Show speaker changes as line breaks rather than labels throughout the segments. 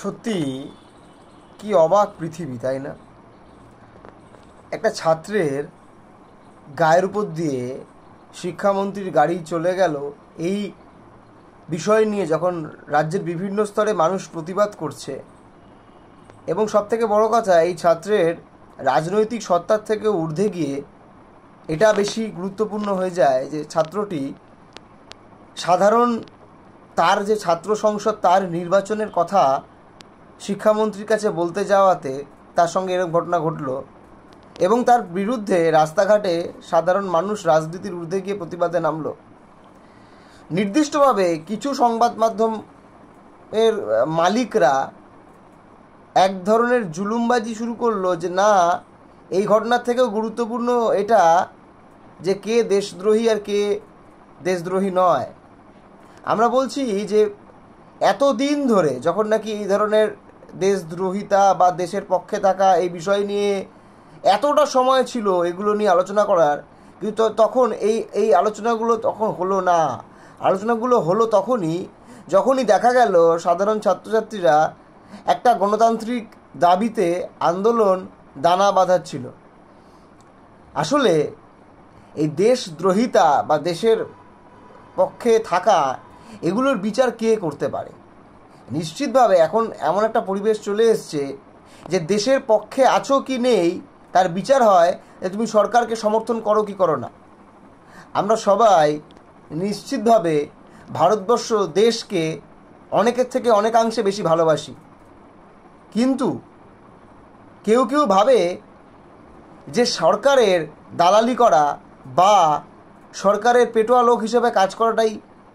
সত্যি কি অবাক পৃথিবী, তাই না? একটা ছাত্রের গায়ের উপর দিয়ে শিক্ষামন্ত্রীর গাড়ি চলে গেল এই বিষয় নিয়ে যখন রাজ্যের বিভিন্ন স্তরে মানুষ প্রতিবাদ করছে, এবং সবথেকে বড় কথা, এই ছাত্রের রাজনৈতিক সত্তার থেকে ঊর্ধ্বে গিয়ে এটা বেশি গুরুত্বপূর্ণ হয়ে যায় যে ছাত্রটি সাধারণ তার যে ছাত্র সংসদ তার নির্বাচনের কথা শিক্ষামন্ত্রীর কাছে বলতে যাওয়াতে তার সঙ্গে এরকম ঘটনা ঘটল, এবং তার বিরুদ্ধে রাস্তাঘাটে সাধারণ মানুষ রাজনীতির ঊর্ধ্বে গিয়ে প্রতিবাদে নামল। নির্দিষ্টভাবে কিছু সংবাদ মাধ্যম এর মালিকরা এক ধরনের জুলুমবাজি শুরু করলো যে না, এই ঘটনার থেকেও গুরুত্বপূর্ণ এটা যে কে দেশদ্রোহী আর কে দেশদ্রোহী নয়। আমরা বলছি যে এতদিন ধরে যখন নাকি এই ধরনের দেশদ্রোহিতা বা দেশের পক্ষে থাকা এই বিষয় নিয়ে এতটা সময় ছিল এগুলো নিয়ে আলোচনা করার, কিন্তু তখন এই আলোচনাগুলো তখন হলো না। আলোচনাগুলো হলো যখনই দেখা গেল সাধারণ ছাত্রছাত্রীরা একটা গণতান্ত্রিক দাবিতে আন্দোলন দানা বাঁধাচ্ছিল। আসলে এই দেশদ্রোহিতা বা দেশের পক্ষে থাকা এগুলোর বিচার কে করতে পারে? নিশ্চিতভাবে এখন এমন একটা পরিবেশ চলে এসছে যে দেশের পক্ষে আছো কি নেই তার বিচার হয় যে তুমি সরকারকে সমর্থন করো কি করো না। আমরা সবাই নিশ্চিতভাবে ভারতবর্ষ দেশকে অনেকের থেকে অনেকাংশে বেশি ভালোবাসি, কিন্তু কেউ কেউ ভাবে যে সরকারের দালালি করা বা সরকারের পেটোয়া লোক হিসেবে কাজ করাটাই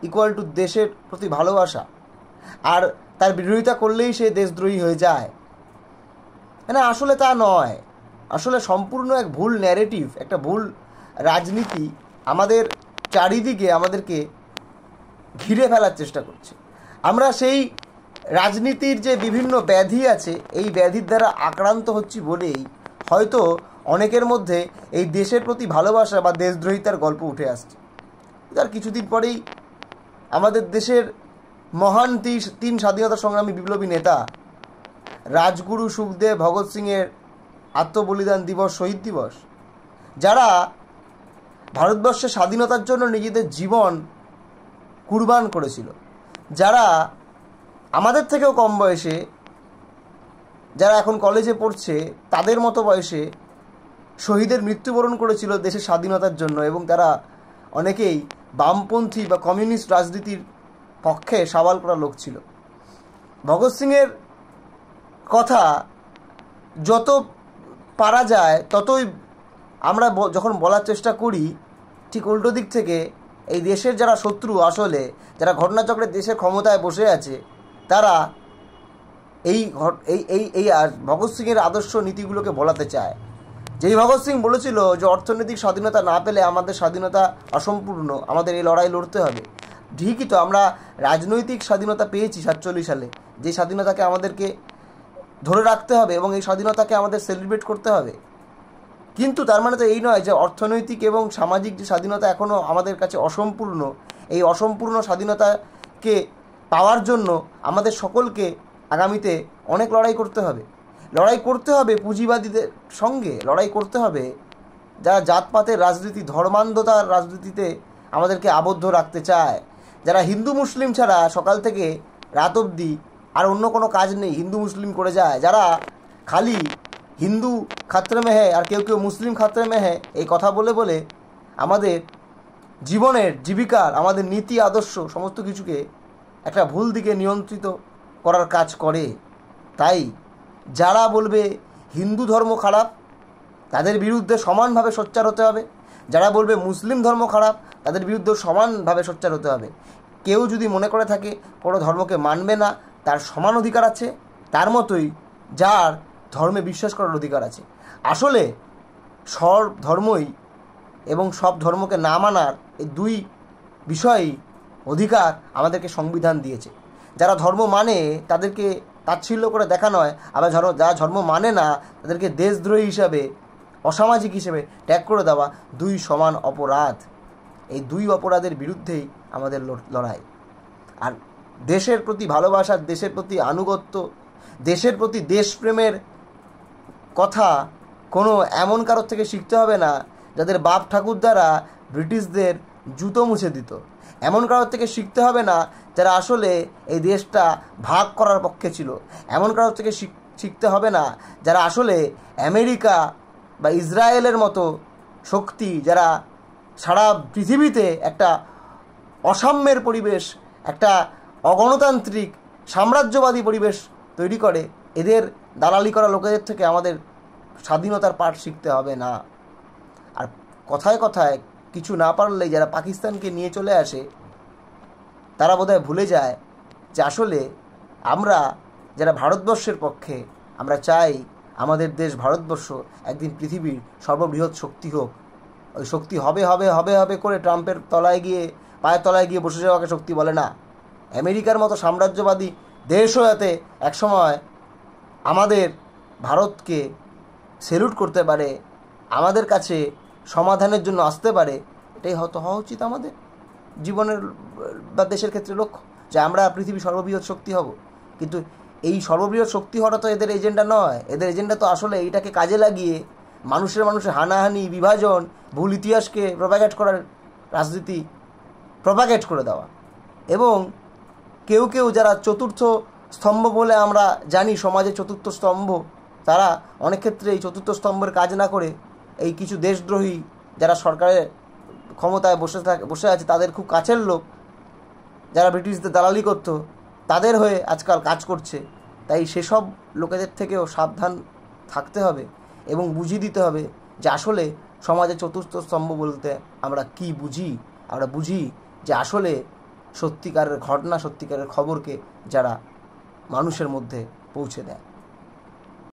ইকুয়াল টু দেশের প্রতি ভালোবাসা, আর তার বিরোধিতা করলেই সে দেশদ্রোহী হয়ে যায়। না, আসলে তা নয়। আসলে সম্পূর্ণ এক ভুল ন্যারেটিভ, একটা ভুল রাজনীতি আমাদের চারিদিকে আমাদেরকে ঘিরে ফেলার চেষ্টা করছে। আমরা সেই রাজনীতির যে বিভিন্ন ব্যাধি আছে এই ব্যাধির দ্বারা আক্রান্ত হচ্ছি বলেই হয়তো অনেকের মধ্যে এই দেশের প্রতি ভালোবাসা বা দেশদ্রোহিতার গল্প উঠে আসছে। তার কিছুদিন পরেই আমাদের দেশের মহান তিন স্বাধীনতা সংগ্রামী বিপ্লবী নেতা রাজগুরু সুখদেব, ভগৎ সিংয়ের আত্মবলিদান দিবস, শহীদ দিবস, যারা ভারতবর্ষের স্বাধীনতার জন্য নিজেদের জীবন কুরবান করেছিল, যারা আমাদের থেকেও কম বয়সে, যারা এখন কলেজে পড়ছে তাদের মতো বয়সে শহীদের মৃত্যুবরণ করেছিল দেশের স্বাধীনতার জন্য, এবং তারা অনেকেই বামপন্থী বা কমিউনিস্ট রাজনীতির পক্ষে সওয়াল করা লোক ছিল। ভগৎ সিংয়ের কথা যত পারা যায় ততই আমরা যখন বলার চেষ্টা করি, ঠিক উল্টো দিক থেকে এই দেশের যারা শত্রু, আসলে যারা ঘটনাচক্রে দেশের ক্ষমতায় বসে আছে, তারা এই ভগৎ সিংয়ের আদর্শ নীতিগুলোকে বলাতে চায়। যেই ভগৎ সিং বলেছিল যে অর্থনৈতিক স্বাধীনতা না পেলে আমাদের স্বাধীনতা অসম্পূর্ণ, আমাদের এই লড়াই লড়তে হবে। ঠিকই তো, আমরা রাজনৈতিক স্বাধীনতা পেয়েছি 47 সালে, যে স্বাধীনতাকে আমাদেরকে ধরে রাখতে হবে এবং এই স্বাধীনতাকে আমাদের সেলিব্রেট করতে হবে। কিন্তু তার মানে তো এই নয় যে অর্থনৈতিক এবং সামাজিক যে স্বাধীনতা এখনও আমাদের কাছে অসম্পূর্ণ, এই অসম্পূর্ণ স্বাধীনতাকে পাওয়ার জন্য আমাদের সকলকে আগামীতে অনেক লড়াই করতে হবে। লড়াই করতে হবে পুঁজিবাদীদের সঙ্গে, লড়াই করতে হবে যারা জাতপাতের রাজনীতি, ধর্মান্ধতার রাজনীতিতে আমাদেরকে আবদ্ধ রাখতে চায়, যারা হিন্দু মুসলিম ছাড়া সকাল থেকে রাত অবধি আর অন্য কোনো কাজ নেই, হিন্দু মুসলিম করে যায়, যারা খালি হিন্দু খাতরে মে হ্যায় আর কেউ কেউ মুসলিম খাতরে মে হ্যায় এই কথা বলে বলে আমাদের জীবনের, জীবিকার, আমাদের নীতি আদর্শ সমস্ত কিছুকে একটা ভুল দিকে নিয়ন্ত্রিত করার কাজ করে। তাই যারা বলবে হিন্দু ধর্ম খারাপ তাদের বিরুদ্ধে সমানভাবে সোচ্চার হতে হবে, যারা বলবে মুসলিম ধর্ম খারাপ তাদের বিরুদ্ধে সমানভাবে সোচ্চার হতে হবে। কেউ যদি মনে করে থাকে কোনো ধর্মকে মানবে না, তার সমান অধিকার আছে, তার মতোই যার ধর্মে বিশ্বাস করার অধিকার আছে। আসলে সব ধর্মই এবং সব ধর্মকে না মানার এই দুই বিষয়ই অধিকার আমাদেরকে সংবিধান দিয়েছে। যারা ধর্ম মানে তাদেরকে তাচ্ছিল্য করে দেখা নয়, আবার যারা ধর্ম মানে না তাদেরকে দেশদ্রোহী হিসাবে, অসামাজিক হিসেবে ট্যাগ করে দেওয়া দুই সমান অপরাধ। এই দুই অপরাধের বিরুদ্ধেই আমাদের লড়াই। আর দেশের প্রতি ভালোবাসা, দেশের প্রতি আনুগত্য দেশের প্রতি দেশপ্রেমের কথা কোনো এমন কারোর থেকে শিখতে হবে না যাদের বাপ ঠাকুরদারা ব্রিটিশদের জুতো মুছে দিত। এমন কারোর থেকে শিখতে হবে না যারা আসলে এই দেশটা ভাগ করার পক্ষে ছিল। এমন কারোর থেকে শিখতে হবে না যারা আসলে আমেরিকা বা ইসরায়েলের মতো শক্তি, যারা সারা পৃথিবীতে একটা অসাম্যের পরিবেশ, একটা অগণতান্ত্রিক সাম্রাজ্যবাদী পরিবেশ তৈরি করে। এদের দালালি করা লোকেদের থেকে আমাদের স্বাধীনতার পাঠ শিখতে হবে না। আর কথায় কথায় কিছু না পারলেই যারা পাকিস্তানকে নিয়ে চলে আসে, তারা বোধহয় ভুলে যায় যে আসলে আমরা যারা ভারতবর্ষের পক্ষে, আমরা চাই আমাদের দেশ ভারতবর্ষ একদিন পৃথিবীর সর্ববৃহৎ শক্তি হোক। ওই শক্তি হবে হবে হবে হবে করে ট্রাম্পের তলায় গিয়ে, পায়ের তলায় গিয়ে বসে যাওয়াকে শক্তি বলে না। আমেরিকার মতো সাম্রাজ্যবাদী দেশও যাতে একসময় আমাদের ভারতকে সেলুট করতে পারে, আমাদের কাছে সমাধানের জন্য আসতে পারে, এটাই হয়তো হওয়া উচিত আমাদের জীবনের বা দেশের ক্ষেত্রে লক্ষ্য, যে আমরা পৃথিবীর সর্ববৃহৎ শক্তি হব। কিন্তু এই সর্ববৃহৎ শক্তি হওয়াটা তো এদের এজেন্ডা নয়। এদের এজেন্ডা তো আসলে এইটাকে কাজে লাগিয়ে মানুষের হানাহানি, বিভাজন, ভুল ইতিহাসকে প্রপাগেট করার রাজনীতি প্রপাগেট করে দেওয়া। এবং কেউ কেউ যারা চতুর্থ স্তম্ভ বলে আমরা জানি, সমাজের চতুর্থ স্তম্ভ, তারা অনেক ক্ষেত্রে এই চতুর্থ স্তম্ভের কাজ না করে এই কিছু দেশদ্রোহী যারা সরকারের ক্ষমতায় বসে আছে, তাদের খুব কাছের লোক যারা ব্রিটিশদের দালালি করত, তাদের হয়ে আজকাল কাজ করছে। তাই সেসব লোকেদের থেকেও সাবধান থাকতে হবে এবং বুঝিয়ে দিতে হবে যে আসলে সমাজের চতুর্থ স্তম্ভ বলতে আমরা কি বুঝি। আমরা বুঝি যে আসলে সত্যিকারের ঘটনা, সত্যিকারের খবরকে যারা মানুষের মধ্যে পৌঁছে দেয়।